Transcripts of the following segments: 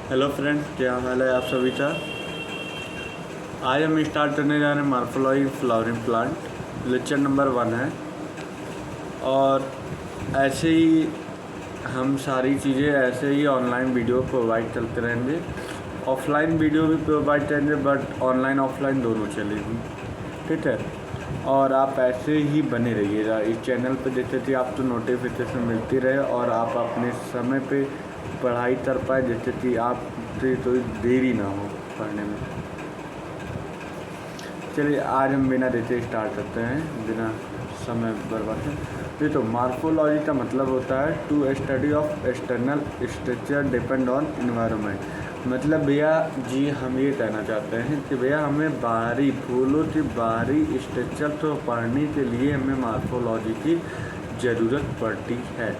Hello friends, क्या हाल है आप सभी का। आज हम स्टार्ट करने जा रहे हैं morphology flowering plant. Lecture number 1 है और ऐसे ही हम सारी चीज़ें ऐसे ही ऑनलाइन वीडियो प्रोवाइड करते रहेंगे। ऑफलाइन वीडियो भी प्रोवाइड करेंगे बट ऑनलाइन ऑफलाइन दोनों चलेगी, ठीक है। और आप ऐसे ही बने रहिएगा इस चैनल पे, जैसे कि आपको नोटिफिकेशन मिलती रहे और आप अपने समय पे पढ़ाई कर पाए, जैसे कि आपसे कोई देरी ना हो पढ़ने में। चलिए आज हम बिना देते स्टार्ट करते हैं, बिना समय बर्बाद किए। तो मॉर्फोलॉजी का मतलब होता है to study of external structure depend on environment. मतलब भैया जी हम ये कहना चाहते हैं कि भैया हमें बाहरी फूलों की बाहरी स्ट्रक्चर तो पढ़ने के लिए हमें मॉर्फोलॉजी की ज़रूरत पड़ती है।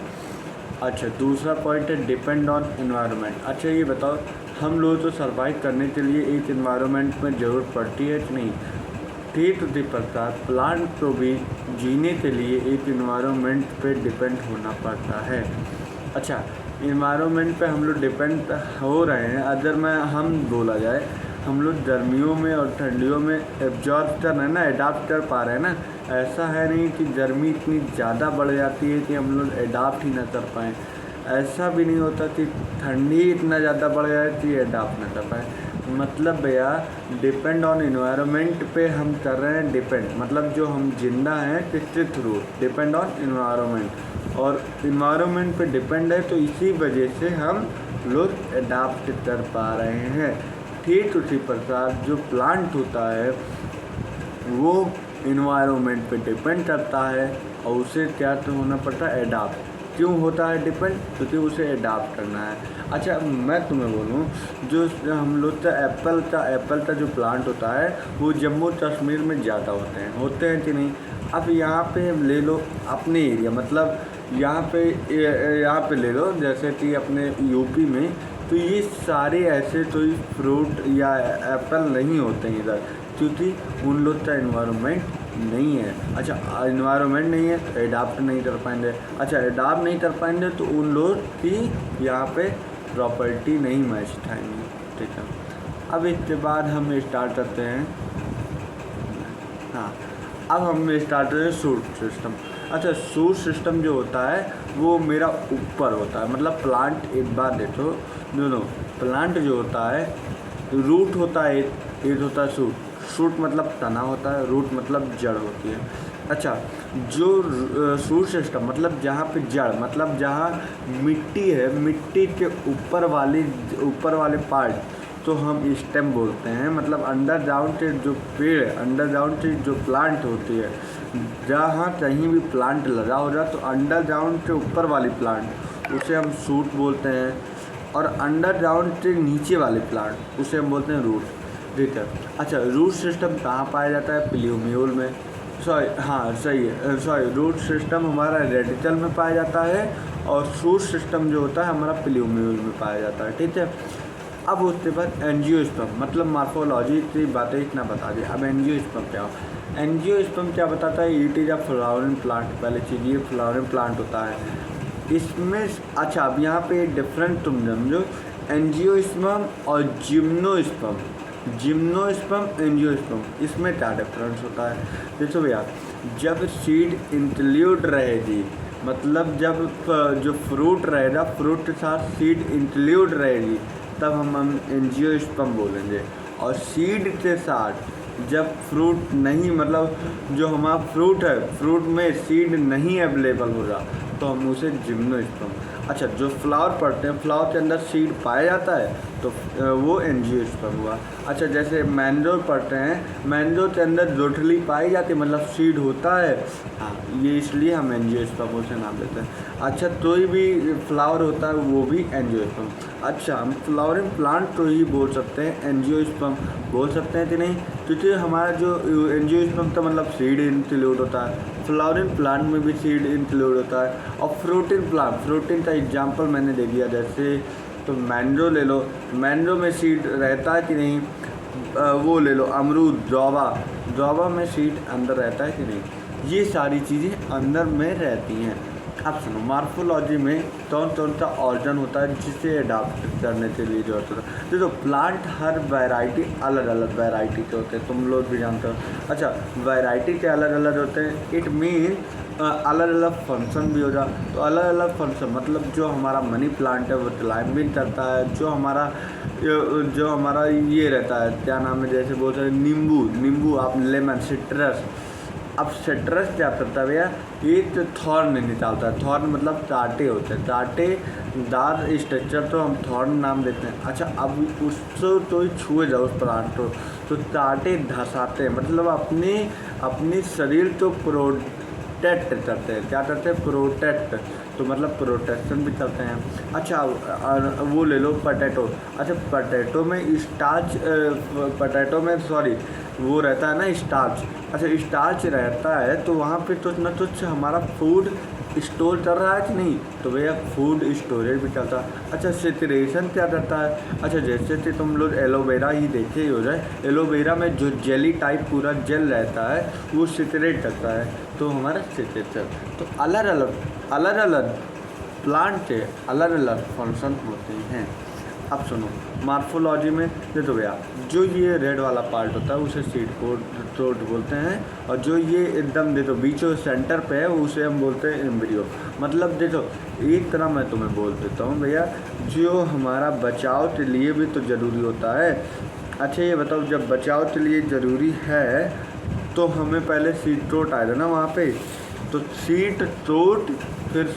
अच्छा, दूसरा पॉइंट है डिपेंड ऑन इन्वायरमेंट। अच्छा ये बताओ, हम लोग तो सर्वाइव करने के लिए एक इन्वायरमेंट में ज़रूरत पड़ती है कि नहीं। ठीक उसी प्रकार प्लांट को भी जीने के लिए एक इन्वायरमेंट पे डिपेंड होना पड़ता है। अच्छा, इन्वायरमेंट पे हम लोग डिपेंड हो रहे हैं। अगर हम बोला जाए, हम लोग गर्मियों में और ठंडियों में एब्जॉर्ब कर रहे हैं ना, एडाप्ट कर पा रहे हैं ना। ऐसा है नहीं कि गर्मी इतनी ज़्यादा बढ़ जाती है कि हम लोग एडाप्ट ही ना कर पाएँ। ऐसा भी नहीं होता कि ठंडी इतना ज़्यादा बढ़ जाए कि एडाप्ट ना कर पाएँ। मतलब भैया डिपेंड ऑन इन्वायरमेंट पे हम कर रहे हैं डिपेंड, मतलब जो हम जिंदा हैं किसके थ्रू, डिपेंड ऑन इन्वायरमेंट। और इन्वायरमेंट पे डिपेंड है तो इसी वजह से हम लोग एडाप्ट कर पा रहे हैं। ठीक उसी प्रकार जो प्लांट होता है वो इन्वायरमेंट पे डिपेंड करता है और उसे क्या तो होना पड़ता है, एडाप्ट। क्यों होता है डिपेंड, क्योंकि उसे एडाप्ट करना है। अच्छा मैं तुम्हें बोलूँ, जो हम लोग का एप्पल का जो प्लांट होता है वो जम्मू कश्मीर में ज़्यादा होते हैं कि नहीं। अब यहाँ पे ले लो अपने एरिया, मतलब यहाँ पे ले लो जैसे कि अपने यूपी में, तो ये सारे ऐसे कोई फ्रूट या एप्पल नहीं होते हैं इधर, क्योंकि उन लोग का इन्वायरमेंट नहीं है। अच्छा इन्वायरमेंट नहीं है तो एडाप्ट नहीं कर पाएंगे। अच्छा एडाप्ट नहीं कर पाएंगे तो उन लोग की यहाँ पे प्रॉपर्टी नहीं मैच खाएंगी, ठीक है। अब इसके बाद हम स्टार्ट करते हैं, हाँ अब हम स्टार्ट करते हैं सूट सिस्टम। अच्छा सूट सिस्टम जो होता है वो मेरा ऊपर होता है, मतलब प्लांट एक बार देखो दोनों, प्लांट जो होता है रूट होता है, एक होता है सूट। सूट मतलब तना होता है, रूट मतलब जड़ होती है। अच्छा जो सूट सिस्टम मतलब जहाँ पे जड़, मतलब जहाँ मिट्टी है, मिट्टी के ऊपर वाले पार्ट तो हम स्टेम बोलते हैं। मतलब अंडरग्राउंड के जो पेड़, अंडरग्राउंड की जो प्लांट होती है, जहाँ कहीं भी प्लांट लगा हो जाए तो अंडरग्राउंड के ऊपर वाली प्लांट उसे हम सूट बोलते हैं, और अंडरग्राउंड के नीचे वाले प्लांट उसे हम बोलते हैं रूट, ठीक है। अच्छा रूट सिस्टम कहाँ पाया जाता है, प्लूम्यूल में, रूट सिस्टम हमारा रेडिकल में पाया जाता है और सूट सिस्टम जो होता है हमारा प्लूम्यूल में पाया जाता है, ठीक है। अब उसके बाद एंजियोस्पर्म, मतलब मॉर्फोलॉजी की बातें इतना बता दी। अब एंजियोस्पर्म क्या हो, एंजियोस्पर्म क्या बताता है, it is a flowering plant. पहले चीज़ ये फ्लावरिंग प्लांट होता है इसमें। अच्छा अब यहाँ पे डिफरेंट तुम समझो, एंजियोस्पर्म और जिम्नोस्पर्म, एंजियोस्पर्म, इसमें क्या डिफरेंस होता है। देखो भैया जब सीड इंक्लूड रहेगी, मतलब जब जो फ्रूट रहेगा, फ्रूट के साथ सीड इंक्लूड रहेगी, तब हम एंजियोस्पर्म बोलेंगे। और सीड के साथ जब फ्रूट नहीं, मतलब जो हमारा फ्रूट है, फ्रूट में सीड नहीं अवेलेबल होगा तो हम उसे जिम्नोस्पर्म। अच्छा जो फ्लावर पड़ते हैं, फ्लावर के अंदर सीड पाया जाता है तो वो एंजियोस्पर्म हुआ। अच्छा जैसे मैंगो पड़ते हैं, मैंगो के अंदर जोटली पाई जाती है, मतलब सीड होता है, हाँ ये इसलिए हम एंजियोस्पर्म से नाम लेते हैं। अच्छा कोई भी फ्लावर होता है वो भी एंजियोस्पर्म। अच्छा हम फ्लावरिंग प्लांट तो ही बोल सकते हैं, एंजियोस्पर्म बोल सकते हैं कि नहीं, क्योंकि हमारा जो एंजियोस्पर्म का मतलब सीड इंक्लूड होता है, फ्लावरिंग प्लांट में भी सीड इंक्लूड होता है। और फ्रूटिंग प्लांट, फ्रूटिंग का एग्जांपल मैंने दे दिया, जैसे तो मैंगो ले लो, मैंगो में सीड रहता है कि नहीं, वो ले लो अमरूद, जौवा में सीड अंदर रहता है कि नहीं, ये सारी चीज़ें अंदर में रहती हैं। अब सुनो, मार्फोलॉजी में कौन कौन सा ऑर्गन होता है जिसे अडाप्ट करने के लिए जरूरत होता है। देखो प्लांट हर वैरायटी अलग अलग वैरायटी के होते हैं, तुम लोग भी जानते हो। अच्छा, वैरायटी के अलग अलग होते हैं, इट मीन अलग अलग फंक्शन भी हो जाए। तो अलग अलग फंक्शन मतलब जो हमारा मनी प्लांट है वो क्लाइंबिंग करता है, जो हमारा ये रहता है, क्या नाम है, जैसे बोलते हैं नींबू, आप लेमन, सिट्रस। अब सिट्रस क्या करता है भैया, एक थॉर्न निकालता है। थॉर्न मतलब कांटे होते हैं, कांटेदार स्ट्रक्चर, तो हम थॉर्न नाम देते हैं। अच्छा, अब उसको तो छुए जाओ उस प्लांट को तो कांटे धंसाते हैं, मतलब अपनी शरीर को प्रोटेक्ट करते हैं। क्या करते हैं, प्रोटेक्ट, तो मतलब प्रोटेक्शन भी करते हैं। अच्छा, वो ले लो पोटैटो। अच्छा, पोटैटो में सॉरी वो रहता है ना स्टार्च। अच्छा, स्टार्च रहता है तो वहाँ पे तो न कुछ हमारा फूड स्टोर कर रहा है कि नहीं, तो भैया फूड स्टोरेज भी करता है। अच्छा, सिचुएशन क्या करता है। अच्छा, जैसे कि तुम लोग एलोवेरा ही देखे ही हो जाए, एलोवेरा में जो जेली टाइप पूरा जेल रहता है वो सिचुएट करता है, तो हमारा सिचुएशन। तो अलग अलग प्लांट के अलग अलग फंक्शन होते हैं। अब सुनो, मार्फोलॉजी में देखो भैया, जो ये रेड वाला पार्ट होता है उसे सीड कोट बोलते हैं, और जो ये एकदम देखो बीचों सेंटर पे है उसे हम बोलते हैं एम्ब्रियो। मतलब देखो एक तरह मैं तुम्हें बोल देता हूँ भैया, जो हमारा बचाव के लिए भी तो ज़रूरी होता है। अच्छा, ये बताओ, जब बचाव के लिए ज़रूरी है तो हमें पहले सीड कोट आएगा ना वहाँ पे, तो सीड कोट फिर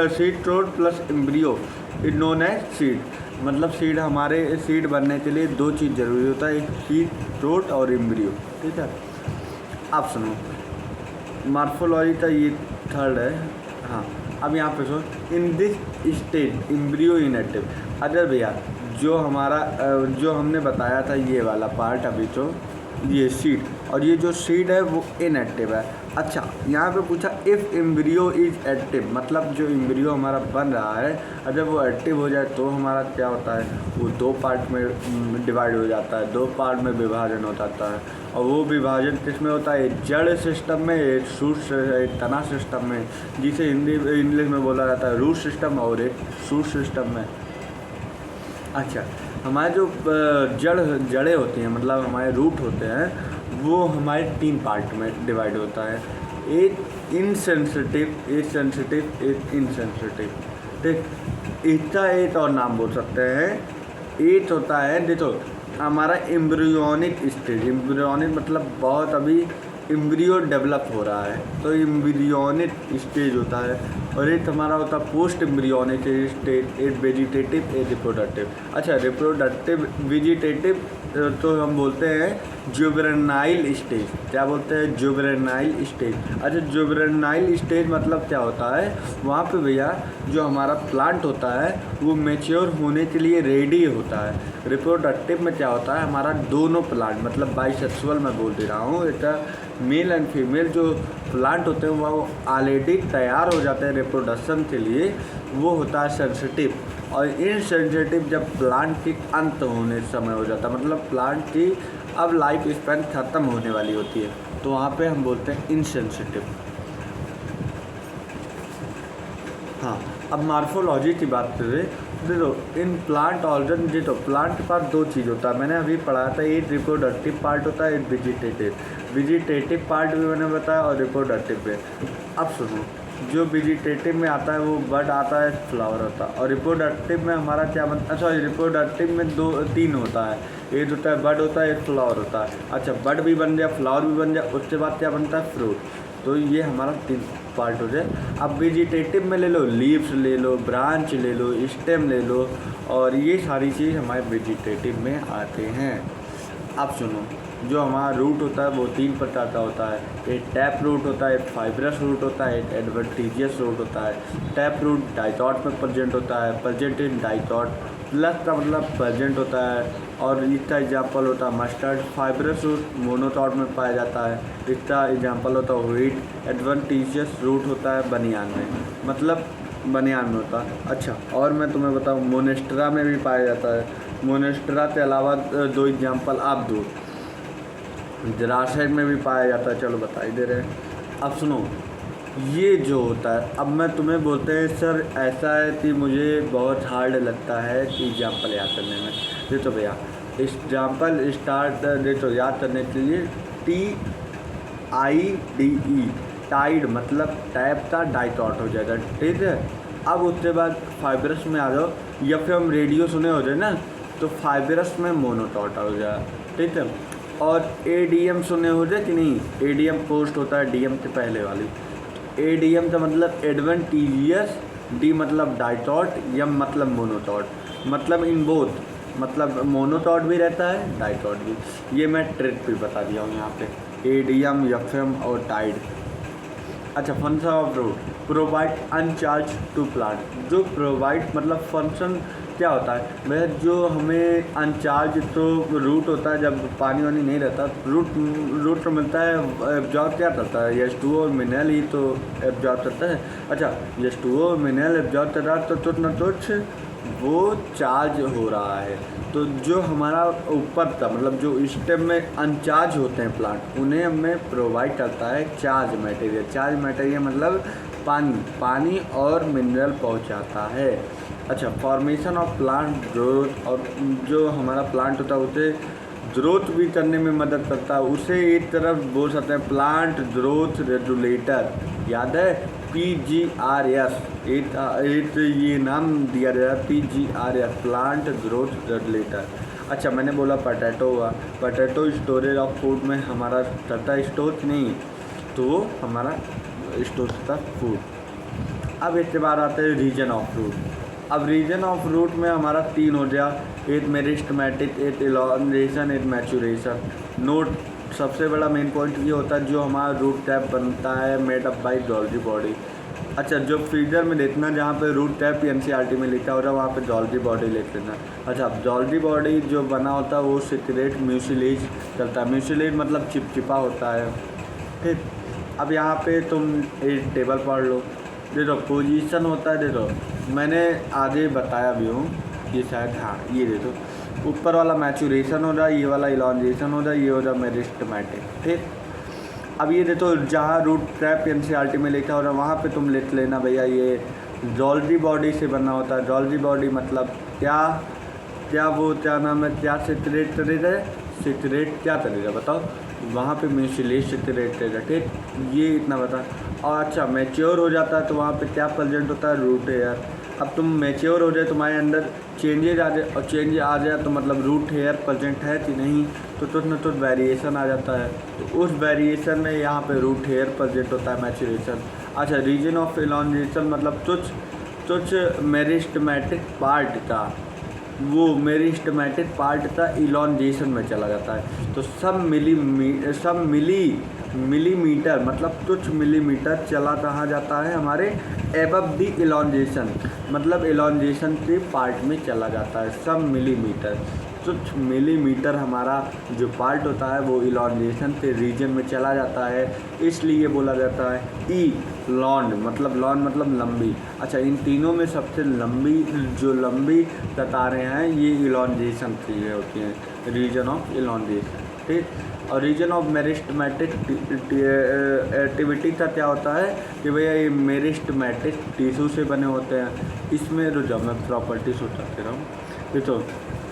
seed coat plus embryo it known as seed. मतलब हमारे सीड बनने के लिए दो चीज़ ज़रूरी होता है, एक सीड कोट और एम्ब्रियो। ठीक है, आप सुनो, मार्फोलॉजी का ये थर्ड है। हाँ, अब यहाँ पे सुनो, in this stage embryo inactive. अगर भैया जो हमने बताया था ये वाला पार्ट, अभी तो ये सीड, और ये जो सीड है वो इनएक्टिव है। अच्छा, यहाँ पे पूछा इफ़ एम्ब्रियो इज एक्टिव, मतलब जो एम्ब्रियो हमारा बन रहा है अगर वो एक्टिव हो जाए तो हमारा क्या होता है, वो दो पार्ट में डिवाइड हो जाता है, दो पार्ट में विभाजन हो जाता है। और वो विभाजन किस में होता है, एक जड़ सिस्टम में, एक तना सिस्टम में, जिसे इंग्लिश में बोला जाता है रूट सिस्टम, और एक शूट सिस्टम में। अच्छा, हमारे जो जड़ें होती हैं, मतलब हमारे रूट होते हैं, वो हमारे 3 पार्ट में डिवाइड होता है, एक इनसेंसिटिव, एक सेंसिटिव, एक इनसेंसिटिव। ठीक, इसका एक और नाम बोल सकते हैं। एक होता है देखो हमारा एम्ब्रियोनिक स्टेज, एम्ब्रियोनिक मतलब बहुत अभी एम्ब्रियो डेवलप हो रहा है, तो एम्ब्रियोनिक स्टेज होता है। और एक हमारा होता है पोस्ट एम्ब्रियोनिक स्टेज, एक वेजिटेटिव, एक रिप्रोडक्टिव। अच्छा, रिप्रोडक्टिव वेजिटेटिव तो हम बोलते हैं जुवेनाइल स्टेज। क्या बोलते हैं, जुवेनाइल स्टेज। अच्छा, जुवेनाइल स्टेज मतलब क्या होता है, वहाँ पे भैया जो हमारा प्लांट होता है वो मैच्योर होने के लिए रेडी होता है। रिप्रोडक्टिव में क्या होता है, हमारा दोनों प्लांट मतलब बाइसेक्सुअल मैं बोल दे रहा हूँ, एक मेल एंड फीमेल जो प्लांट होते हैं वो ऑलरेडी तैयार हो जाते हैं रिप्रोडक्शन के लिए, वो होता है सेंसिटिव। और इनसेंसिटिव जब प्लांट की अंत होने समय हो जाता है, मतलब प्लांट की अब लाइफ स्पैन ख़त्म होने वाली होती है, तो वहाँ पे हम बोलते हैं इनसेंसिटिव। हाँ, अब मार्फोलॉजी की बात करें, देखो इन प्लांट ऑर्गन, देखो प्लांट के पास दो चीज़ होता है, मैंने अभी पढ़ाया था, एक रिप्रोडक्टिव पार्ट होता है, एक वेजिटेटिव पार्ट भी मैंने बताया, और रिप्रोडक्टिव पे। अब सुनो, जो वेजिटेटिव में आता है वो बड आता है, फ्लावर होता है, और रिप्रोडक्टिव में हमारा क्या बनता है, सॉरी रिप्रोडक्टिव में 2-3 होता है, एक होता है बड होता है, एक फ्लावर होता है। अच्छा, बड भी बन गया, फ्लावर भी बन गया, उसके बाद क्या बनता है, फ्रूट। तो ये हमारा 3 पार्ट हो जाए। अब वेजिटेटिव में ले लो, लीव्स ले लो, ब्रांच ले लो, स्टेम ले लो, और ये सारी चीज़ हमारे वेजिटेटिव में आते हैं। अब सुनो, जो हमारा रूट होता है वो 3 प्रकार का होता है, एक टैप रूट होता है, एक फाइब्रस रूट होता है, एक एडवेंटिजियस रूट होता है। टैप रूट डाइटॉट में प्रेजेंट होता है, प्रेजेंट इन डाइटॉट, प्लस का मतलब प्रेजेंट होता है, और इसका एग्जाम्पल होता है मस्टर्ड। फाइब्रस रूट मोनोटॉट में पाया जाता है, इसका एग्जाम्पल होता है व्हीट। एडवेंटिजियस रूट होता है बनियान में, मतलब बनियान में होता है। अच्छा, और मैं तुम्हें बताऊँ, मोनेस्ट्रा में भी पाया जाता है। मोनेस्ट्रा के अलावा 2 एग्जाम्पल आप दो, जरासाइड में भी पाया जाता है, चलो बता ही दे रहे हैं। अब सुनो, ये जो होता है, अब मैं तुम्हें बोलते हैं सर ऐसा है कि मुझे बहुत हार्ड लगता है एग्जाम्पल याद करने में। देखो भैया एग्जाम्पल स्टार्ट देखो याद करने के लिए TIDE टाइड मतलब टैप का डाइटॉट हो जाएगा, ठीक है। अब उसके बाद फाइब्रस में आ जाओ, या फिर हम रेडियो सुने हो जाए ना, तो फाइब्रस में मोनोटॉट हो जाए, ठीक है। और ADM सुने हो जाए कि नहीं, ADM पोस्ट होता है DM से पहले वाली। ADM का मतलब एडवेंटिजियस, D मतलब डाइटॉट, M मतलब मोनोटॉट, मतलब इन बोथ, मतलब मोनोटॉट भी रहता है डाइटॉट भी। ये मैं ट्रिक भी बता दिया हूँ यहाँ पे, ADM, FM और टाइड। अच्छा, function of root provide anchorage to plant. जो प्रोवाइड मतलब फंक्शन क्या होता है वह, जो हमें अनचार्ज तो रूट होता है, जब पानी वानी नहीं रहता रूट मिलता है, एब्जॉर्ब क्या करता है, H2O और मिनरल ही तो एब्जॉर्ब करता है। अच्छा, H2O और मिनरल एब्जॉर्ब कर रहा है तो कुछ न कुछ वो चार्ज हो रहा है। तो जो हमारा ऊपर का मतलब जो स्टेम में अनचार्ज होते हैं प्लांट, उन्हें हमें प्रोवाइड करता है चार्ज मटेरियल। चार्ज मटेरियल मतलब पानी और मिनरल पहुंचाता है। अच्छा, फॉर्मेशन ऑफ प्लांट ग्रोथ, और जो हमारा प्लांट होता है उसे ग्रोथ भी करने में मदद करता है। उसे एक तरफ बोल सकते हैं प्लांट ग्रोथ रेगुलेटर, याद है PGRS, एक ये नाम दिया गया PGRS, प्लांट ग्रोथ रेगुलेटर। अच्छा, मैंने बोला पोटैटो हुआ, पोटैटो स्टोरेज ऑफ फूड में हमारा करता है स्टोर नहीं, तो वो हमारा स्टोर करता फूड। अब इसके बाद आते हैं रीजन ऑफ रूट। अब रीजन ऑफ रूट में हमारा 3 हो गया, एक मेरिस्टमेटिक, एक इलॉन्गेशन, एक मैचुरेशन। नोट सबसे बड़ा मेन पॉइंट ये होता है जो हमारा रूट टैप बनता है made up by Golgi body. अच्छा, जो फिगर में देखना जहाँ पे रूट टैप NCERT में लिखा हो रहा है वहाँ पे गोल्गी बॉडी लिख लेना। अच्छा, गोल्गी बॉडी जो बना होता है वो सिक्रेट म्यूसिलेज करता है। म्यूसिलेज मतलब चिपचिपा होता है, ठीक। अब यहाँ पे तुम एक टेबल पढ़ लो, देखो पोजीशन होता है, देखो मैंने आगे बताया भी हूँ, ये शायद हाँ ये देखो ऊपर वाला मैचुरेशन हो रहा है, ये वाला इलॉन्गेशन हो रहा है, ये हो रहा है मेरिस्टमेटिक, ठीक। अब ये देखो जहाँ रूट ट्रैप NCERT में लिखा हो रहा है वहाँ पे तुम लिख लेना भैया ये गोल्गी बॉडी से बना होता है। गोल्गी बॉडी मतलब क्या वो क्या नाम है, क्या सिक्रेट करेगा, सिक्रेट क्या करेगा बताओ, वहाँ पे म्यूसिलेज सिक्रेट करेगा, ठीक। ये इतना बता। और अच्छा, मैच्योर हो जाता है तो वहाँ पे क्या प्रेजेंट होता है, रूट हेयर। अब तुम मैच्योर हो जाए, तुम्हारे अंदर चेंजेज आ जाए, और चेंज आ जाए तो मतलब रूट हेयर प्रेजेंट है कि नहीं, तो कुछ न कुछ वेरिएशन आ जाता है, तो उस वेरिएशन में यहाँ पे रूट हेयर प्रेजेंट होता है, मैच्योरेशन। अच्छा, रीजन ऑफ इलॉन्गेशन मतलब कुछ मेरिस्टमेटिक पार्ट का, वो मेरिस्टमेटिक पार्ट का इलॉन्गेशन में चला जाता है। तो सब मिलीमीटर मतलब कुछ मिलीमीटर चला कहाँ जाता है, हमारे एबव द इलॉन्गेशन, मतलब इलॉन्गेशन के पार्ट में चला जाता है। सब मिलीमीटर, कुछ मिलीमीटर हमारा जो पार्ट होता है वो इलॉन्गेशन के रीजन में चला जाता है, इसलिए बोला जाता है ई लॉन्ड, मतलब लॉन्ड मतलब लंबी। अच्छा, इन तीनों में सबसे लंबी कतारें हैं ये इलॉन्गेशन की होती हैं, रीजन ऑफ इलॉन्गेशन, ठीक। और रीजन ऑफ मेरिस्टमेटिक एक्टिविटी का क्या होता है कि भैया ये मेरिस्टमेटिक टिश्यू से बने होते हैं। इसमें जो मैं प्रॉपर्टी सोचते रहूँ, ये तो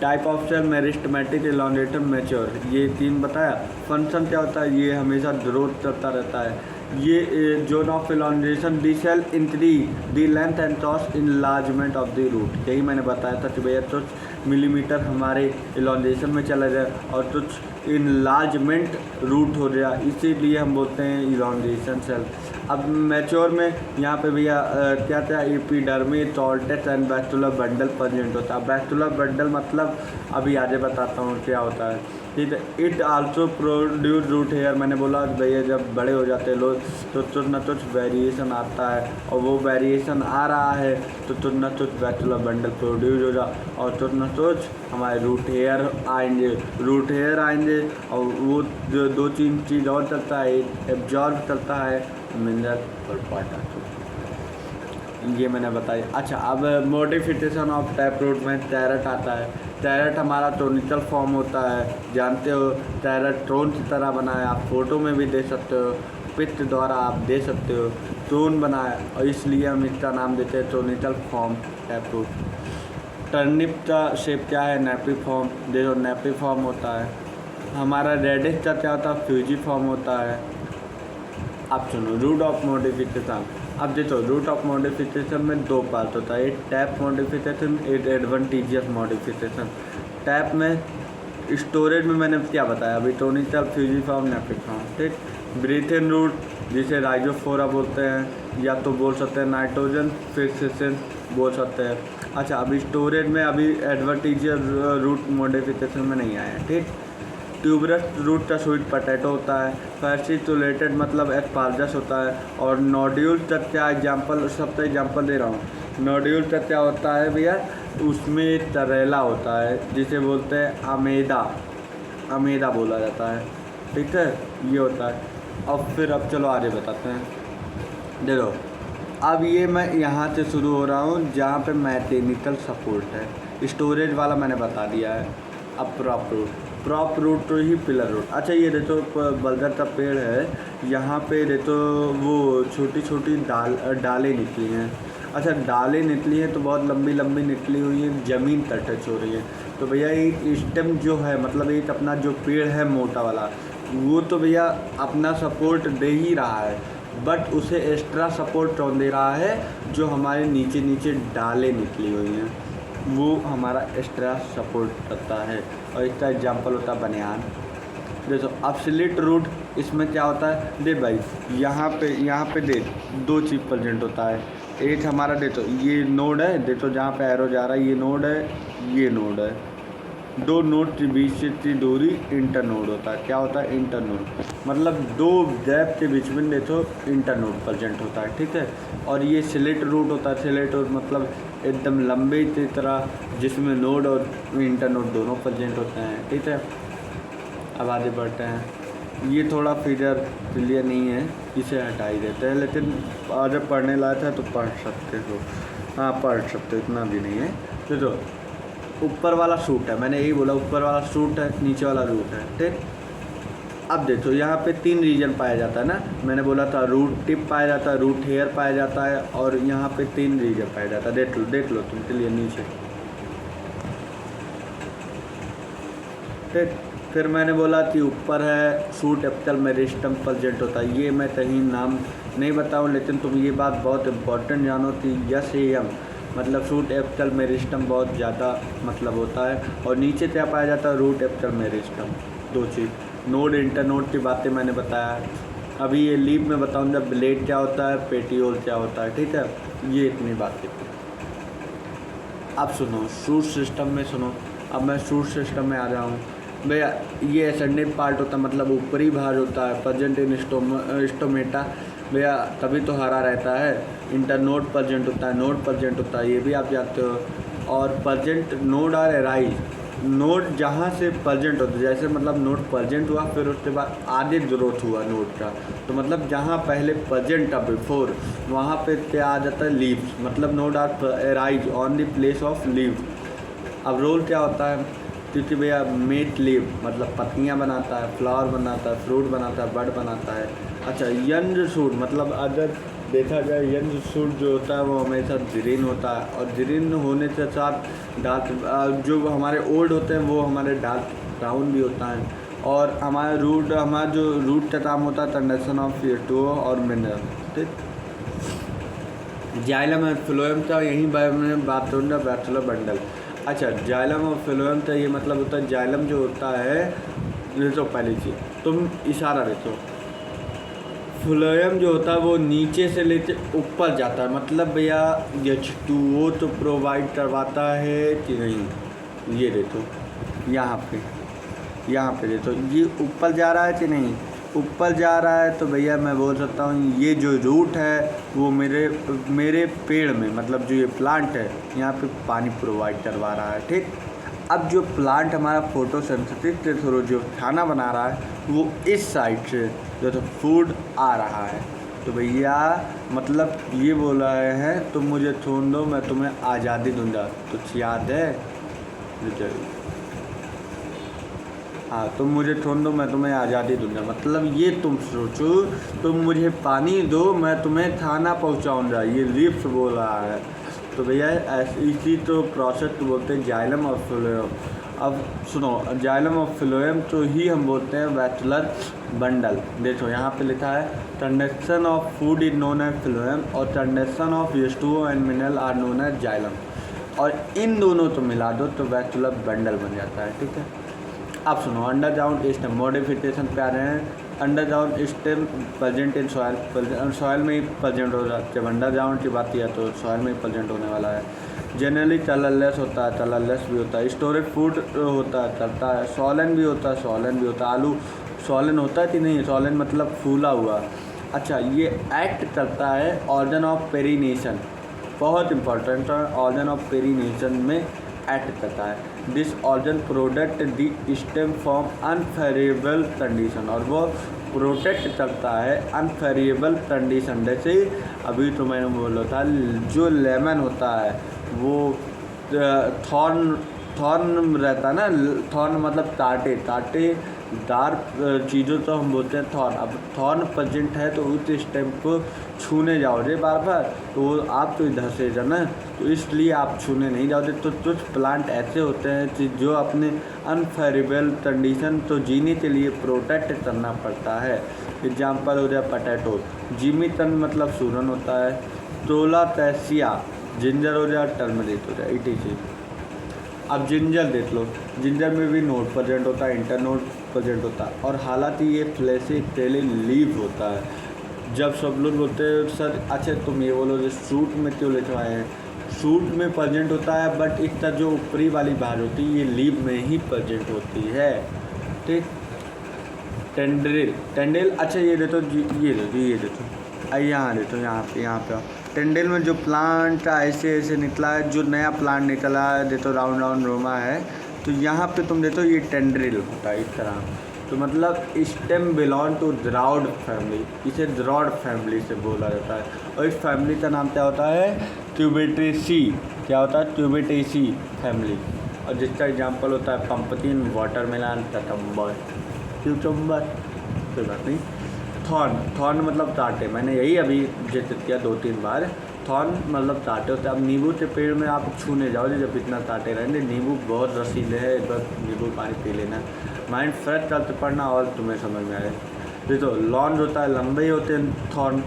type of cell meristematic, elongated, mature, ये 3 बताया। फंक्शन क्या होता है, ये हमेशा ग्रोथ करता रहता है। ये zone of elongation, the cell increase the length and thus enlargement of the root. यही मैंने बताया था कि भैया कुछ मिलीमीटर हमारे इलॉन्गेशन में चला जाए और कुछ इनलार्जमेंट रूट हो गया, इसीलिए हम बोलते हैं इलॉन्गेशन सेल। अब मैच्योर में यहाँ पे भैया क्या था, epidermis, cortex and vascular bundle present होता है। बैक्यूलर बंडल मतलब अभी आगे बताता हूँ क्या होता है, ठीक है। It also produce root hair, मैंने बोला भैया जब बड़े हो जाते हैं लोग तो कुछ न कुछ वेरिएशन आता है, और वो वेरिएशन आ रहा है तो कुछ न कुछ बैक्यूलर बंडल प्रोड्यूस होगा, और कुछ न कुछ हमारे रूट हेयर आएंगे, और वो जो 2-3 चीज़ और करता है, एब्जॉर्ब करता है मिनरल और वाटर, ये मैंने बताया। अच्छा, अब मॉडिफिकेशन ऑफ टैप रूट में कैरेट आता है। कैरेट हमारा टोनिकल फॉर्म होता है, जानते हो, कैरेट ट्रोन की तरह बना है, आप फोटो में भी दे सकते हो, पित्त द्वारा आप दे सकते हो। स्टोन बनाया और इसलिए हम इसका नाम देते हैं टोनिकल फॉर्म टैप रूट। टर्निप का शेप क्या है? नेपिफॉर्म। देखो नेपिफॉर्म होता है। हमारा रेडिश का क्या होता है? फ्यूजिफॉर्म होता है। अब सुनो रूट ऑफ मॉडिफिकेशन। अब देखो रूट ऑफ मॉडिफिकेशन में दो पार्ट होता है, एक टैप मॉडिफिकेशन, एक एडवांटेजियस मॉडिफिकेशन। टैप में स्टोरेज में मैंने क्या बताया अभी? टोनिकल, फ्यूजिफॉर्म, नेपिफॉर्म, ठीक। ब्रीथिंग रूट जिसे राइजोफोरा बोलते हैं, या तो बोल सकते हैं नाइट्रोजन फिक्सेशन बोल सकते हैं। अच्छा, अभी स्टोरेज में अभी एडवांटेजियस रूट मॉडिफिकेशन में नहीं आया है, ठीक। ट्यूबरस रूट का स्वीट पोटैटो होता है। फैसिटुलेटेड मतलब एस्पार्जस होता है। और नोड्यूल का क्या एग्जाम्पल, सबका एग्जाम्पल दे रहा हूँ। नोड्यूल का क्या होता है भैया? उसमें तरेला होता है जिसे बोलते हैं अमेदा, अमेदा बोला जाता है, ठीक है, ये होता है। अब चलो आगे बताते हैं। देखो अब ये मैं यहाँ से शुरू हो रहा हूँ जहाँ पे मैकेनिकल सपोर्ट है। स्टोरेज वाला मैंने बता दिया है। अब प्रॉप रूट तो ही पिलर रूट। अच्छा, ये देखो बलगद का पेड़ है, यहाँ पे देखो वो छोटी छोटी डालें निकली हैं। अच्छा, डालें निकली हैं तो बहुत लंबी लंबी निकली हुई हैं, ज़मीन तक टच हो रही है। तो भैया एक स्टेम जो है, मतलब एक अपना जो पेड़ है मोटा वाला, वो तो भैया अपना सपोर्ट दे ही रहा है, बट उसे एक्स्ट्रा सपोर्ट कौन दे रहा है? जो हमारे नीचे नीचे डालें निकली हुई हैं, वो हमारा एक्स्ट्रा सपोर्ट करता है। और इसका एग्जांपल होता है बनियान। देखो अपसिलिट रूट, इसमें क्या होता है? देख भाई यहाँ पे देख दो चीज़ प्रेजेंट होता है। एक हमारा देखो ये नोड है, देखो जहाँ पे एरो जा रहा है ये नोड है, ये नोड है। दो नोड के बीच की दूरी इंटर नोड होता है। क्या होता है? इंटर नोड, मतलब दो गैप के बीच में देखो इंटर नोड प्रेजेंट होता है, ठीक है। और ये स्लिट रूट होता है। स्लिट रूट मतलब एकदम लंबे की तरह, जिसमें नोड और इंटर नोड दोनों प्रेजेंट होते हैं, ठीक है। अब आगे बढ़ते हैं। ये थोड़ा फिगर क्लियर नहीं है, इसे हटा ही देते हैं, लेकिन अगर पढ़ने लायक है तो पढ़ सकते हो। हाँ पढ़ सकते हो, इतना भी नहीं है। तो ऊपर वाला सूट है, मैंने यही बोला, ऊपर वाला सूट है, नीचे वाला रूट है, ठीक। अब देखो यहाँ पे 3 रीजन पाया जाता है ना, मैंने बोला था रूट टिप पाया जाता है, रूट हेयर पाया जाता है, और यहाँ पे 3 रीजन पाया जाता है। देख लो तुम क्लियर नीचे, ठीक। फिर मैंने बोला कि ऊपर है सूट एप्टल मेरिस्टम प्रेजेंट होता है। ये मैं कहीं नाम नहीं बताऊँ, लेकिन तुम ये बात बहुत इम्पोर्टेंट जानो कि यस एम मतलब सूट एप्टल मेरिस्टम बहुत ज़्यादा मतलब होता है। और नीचे क्या पाया जाता है? Root apical meristem. दो चीज़, नोड इंटर नोड की बातें मैंने बताया। अभी ये लीप में बताऊंगा ब्लेड क्या होता है, पेटियोल क्या होता है, ठीक है। ये इतनी बातें। अब सुनो शूट सिस्टम में, सुनो अब मैं शूट सिस्टम में आ जाऊँ भैया। ये एसेंडिंग पार्ट होता है, मतलब ऊपरी भाग होता है, प्रेजेंट इन स्टोमेटा भैया, तभी तो हरा रहता है। इंटरनोड प्रेजेंट होता है, नोड प्रेजेंट होता है, ये भी आप जानते हो। और present node arise, node जहाँ से प्रेजेंट होता है, जैसे मतलब नोड प्रेजेंट हुआ फिर उसके बाद आगे ग्रोथ हुआ नोड का, तो मतलब जहाँ पहले प्रेजेंट था बिफोर, वहाँ पे क्या आ जाता है? लीव्स, मतलब node arise on the place of leave. अब रोल क्या होता है? क्योंकि भैया मेट लीव मतलब पत्तियाँ बनाता है, फ्लावर बनाता है, फ्रूट बनाता है, बड बनाता है। अच्छा, यंग शूट मतलब अगर देखा जाए यंग शूट जो होता है वो हमेशा ग्रीन होता है, और ग्रीन होने के साथ डार्क, जो हमारे ओल्ड होते हैं वो हमारे डार्क ब्राउन भी होता है। और हमारा जो रूट का काम होता है कंडक्शन ऑफ CO2 और मिनरल, ठीक। जाइलम और फ्लोएम का यहीं मैंने बात करूँगा, बैचलर बंडल। अच्छा, जाइलम और फ्लोएम का ये मतलब होता है, जाइलम जो होता है, ये तो पहली चीज़ तुम इशारा देते हो, फ्लोएम जो होता है वो नीचे से लेके ऊपर जाता है, मतलब भैया H2O तो प्रोवाइड करवाता है कि नहीं? ये देखो यहाँ पे देखो, ये ऊपर जा रहा है कि नहीं? ऊपर जा रहा है, तो भैया मैं बोल सकता हूँ ये जो रूट है वो मेरे पेड़ में, मतलब जो ये प्लांट है यहाँ पे पानी प्रोवाइड करवा रहा है, ठीक। अब जो प्लांट हमारा फोटोसिंथेसिस के थ्रू जो खाना बना रहा है वो इस साइड से जो तो फूड आ रहा है, तो भैया मतलब ये बोल रहे हैं तुम मुझे छोड़ दो, मैं तुम्हें आज़ादी दूंगा। कुछ याद है? हाँ, तुम मुझे छोड़ दो, मैं तुम्हें आज़ादी दूंगा। मतलब ये तुम सोचो, तुम मुझे पानी दो, मैं तुम्हें खाना पहुंचाऊंगा, ये लीव्स बोल रहा है। तो भैया इसी तो प्रोसेस को बोलते हैं जाइलम और फ्लोएम। अब सुनो, जाइलम और फ्लोएम तो ही हम बोलते हैं वैक्यूलर बंडल। देखो यहाँ पे लिखा है conduction of food is known as phloem और conduction of H2O and mineral are known as xylem. और इन दोनों को मिला दो तो वैक्यूलर बंडल बन जाता है। ठीक है, अब सुनो, अंडरग्राउंड स्टेम मॉडिफिकेशन पे आ रहे हैं। Underground stem present in soil, soil में ही प्रेजेंट हो रहा है। जब अंडरग्राउंड की बात किया तो सॉयल में ही प्रेजेंट होने वाला है। जनरली कलरलेस होता है, कलरलेस भी होता है। स्टोरेज फूड होता है, करता है। सॉलन भी होता है, सॉलन भी होता है। आलू सॉलन होता है कि नहीं? सॉलन मतलब फूला हुआ। अच्छा, ये एक्ट करता है ऑर्गन ऑफ पेरिनेशन, बहुत इंपॉर्टेंट है। ऑर्गन ऑफ पेरिनेशन में एक्ट करता है। This organ product the stem from unfavourable condition, और वो प्रोटेक्ट करता है अनफेवरेबल कंडीशन। जैसे अभी तो मैंने बोला था, जो लेमन होता है वो थॉर्न रहता है ना। थॉर्न मतलब कांटे दार चीज़ों तो हम बोलते हैं थॉर्न। अब थॉर्न प्रेजेंट है तो उस स्टेम को छूने जाओगे बार बार तो आप तो इधर से जाना, तो इसलिए आप छूने नहीं जाओगे। तो कुछ प्लांट ऐसे होते हैं कि जो अपने अनफेवरेबल कंडीशन तो जीने के लिए प्रोटेक्ट करना पड़ता है। एग्जाम्पल हो जाए पटैटो, जिमीटन मतलब सूरन होता है। टोलाटैसिया जिंजर हो जाए, टर्मरिक हो जाए, etc। अब जिंजर देख लो, जिंजर में भी नोड प्रेजेंट होता है, इंटरनोड प्रेजेंट होता है। और हालांकि ये फ्लैशी टेली लीव होता है। जब सब लोग बोलते हैं सर अच्छा तुम ये बोलो जो सूट में क्यों लिखवाए हैं, सूट में प्रेजेंट होता है बट इसका जो ऊपरी वाली बात होती है ये लीव में ही प्रेजेंट होती है। ठीक, टेंड्रिल अच्छा ये देखो, ये देखो यहाँ देखो, यहाँ पे टेंडल में जो प्लांट ऐसे निकला है, जो नया प्लांट निकला है, देखो राउंड रोमा है। तो यहाँ पे तुम देखो ये टेंड्रिल होता है इस तरह। तो मतलब स्टेम बिलोंग टू ड्राउड फैमिली, इसे ड्राउड फैमिली से बोला जाता है। और इस फैमिली का नाम क्या होता है? ट्यूबेटेसी। क्या होता है? ट्यूबेटेसी फैमिली। और जिसका एग्जाम्पल होता है पंपकिन, वाटरमेलन, क्यूकम्बर। कोई बात नहीं। थॉर्न मतलब कांटे, मैंने यही अभी जिक्र किया 2-3 बार। थॉर्न मतलब कांटे होते हैं। अब नींबू के पेड़ में आप छूने जाओगे जब इतना कांटे रहेंगे। नींबू बहुत रसीले है, एक बार नींबू पानी पी लेना, माइंड फ्रेश करते पढ़ना और तुम्हें समझ में आए। देखो लॉन्ज होता है, लंबे होते हैं थॉर्न।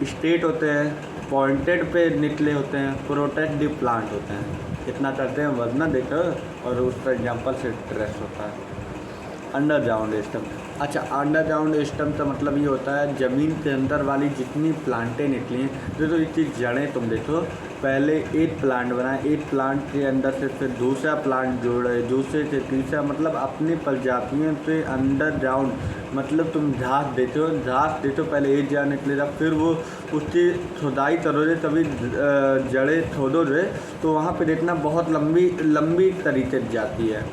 स्ट्रेट होते हैं, पॉइंटेड पे निकले होते हैं, प्रोटेक्टिव प्लांट होते हैं। इतना करते हैं वरना देखो। और उसका एग्जाम्पल से ट्रेस होता है। अंडरग्राउंड स्टेम, अच्छा अंडरग्राउंड स्टेम का मतलब ये होता है ज़मीन के अंदर वाली जितनी प्लांटें निकली हैं। जो तो इसकी जड़ें तुम देखो, पहले एक प्लांट बना, एक प्लांट के अंदर से फिर दूसरा प्लांट जोड़े, दूसरे से तीसरा, मतलब अपनी प्रजातियों से अंडरग्राउंड। मतलब तुम घास देते हो, पहले एक जड़ निकलेगा, फिर वो उसकी खुदाई करोगे तभी जड़ें खोदोगे तो वहाँ पे देखना बहुत लंबी तरीके से जाती है।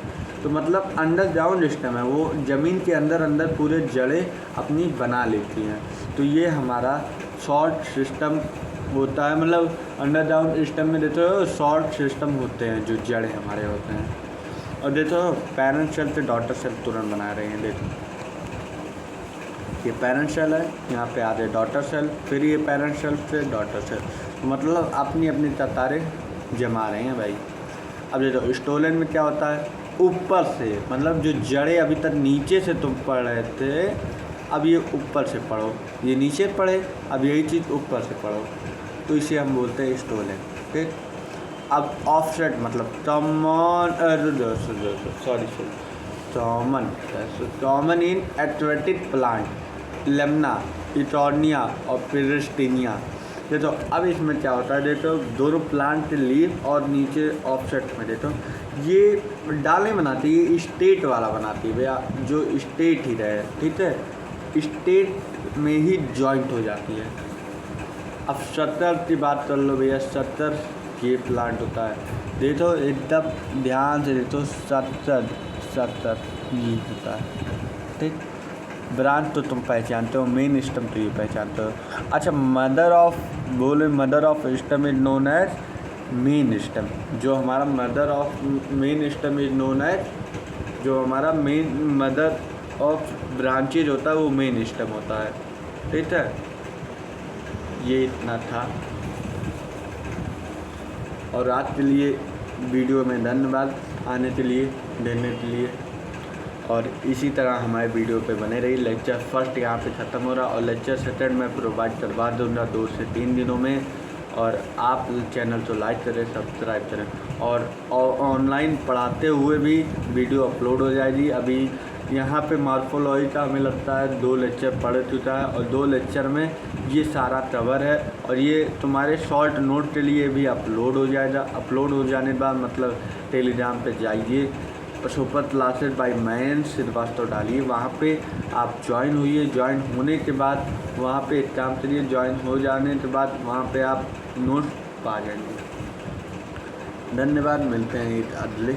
तो मतलब अंडरग्राउंड सिस्टम है, वो ज़मीन के अंदर पूरे जड़ें अपनी बना लेती हैं। तो ये हमारा शॉर्ट सिस्टम होता है। मतलब अंडरग्राउंड सिस्टम में देखो शॉर्ट सिस्टम होते हैं जो जड़ें हमारे होते हैं। और देखो पेरेंट सेल से डॉटर सेल तुरंत बना रहे हैं। देखो ये पेरेंट सेल है, यहाँ पे आधे डॉटर सेल, फिर ये पेरेंट सेल से डॉटर सेल, मतलब अपनी कतारें जमा रहे हैं भाई। अब देखो स्टोलन में क्या होता है? ऊपर से, मतलब जो जड़ें अभी तक नीचे से तुम पढ़ रहे थे, अब ये ऊपर से पढ़ो, ये नीचे पढ़े, अब यही चीज़ ऊपर से पढ़ो, तो इसे हम बोलते हैं स्टोलन। ठीक, अब ऑफसेट मतलब common in aquatic plant, Lemna, इटॉर्निया और पिरिस्टीनिया। देखो अब इसमें क्या होता है, देखो दोनों प्लांट के लीफ और नीचे ऑफसेट में देखो ये डालें बनाती है, स्टेट वाला बनाती है भैया, जो स्टेट ही रहे। ठीक है, स्टेट में ही जॉइंट हो जाती है। अब शटर की बात कर लो भैया, शटर ये प्लांट होता है। देखो एकदम ध्यान से देखो, शटर ये होता है। ठीक, ब्रांच तो तुम पहचानते हो, मेन स्टेम तो ये पहचानते हो। अच्छा mother of stem is known as main stem. जो हमारा mother of main stem is known as जो हमारा मेन मदर ऑफ ब्रांचेज होता है वो मेन स्टेम होता है। ठीक है, ये इतना था और आज के लिए वीडियो में धन्यवाद आने के लिए, देने के लिए। और इसी तरह हमारे वीडियो पे बने रही। लेक्चर फर्स्ट यहाँ पे ख़त्म हो रहा और लेक्चर सेकंड मैं प्रोवाइड करवा दूँगा 2 से 3 दिनों में। और आप चैनल को लाइक करें, सब्सक्राइब करें और ऑनलाइन पढ़ाते हुए भी वीडियो अपलोड हो जाएगी। अभी यहाँ पे मॉर्फोलॉजी का हमें लगता है 2 लेक्चर पढ़ चुका है और 2 लेक्चर में ये सारा कवर है और ये तुम्हारे शॉर्ट नोट के लिए भी अपलोड हो जाएगा। अपलोड हो जाने के बाद मतलब टेलीग्राम पे जाइए, super classes by Mayank Shrivastava डालिए, वहाँ पे आप ज्वाइन होइए। ज्वाइन होने के बाद वहाँ पे एक काम करिए, ज्वाइन हो जाने के बाद वहाँ पे आप नोट पा जाएंगे। धन्यवाद, मिलते हैं एक अगले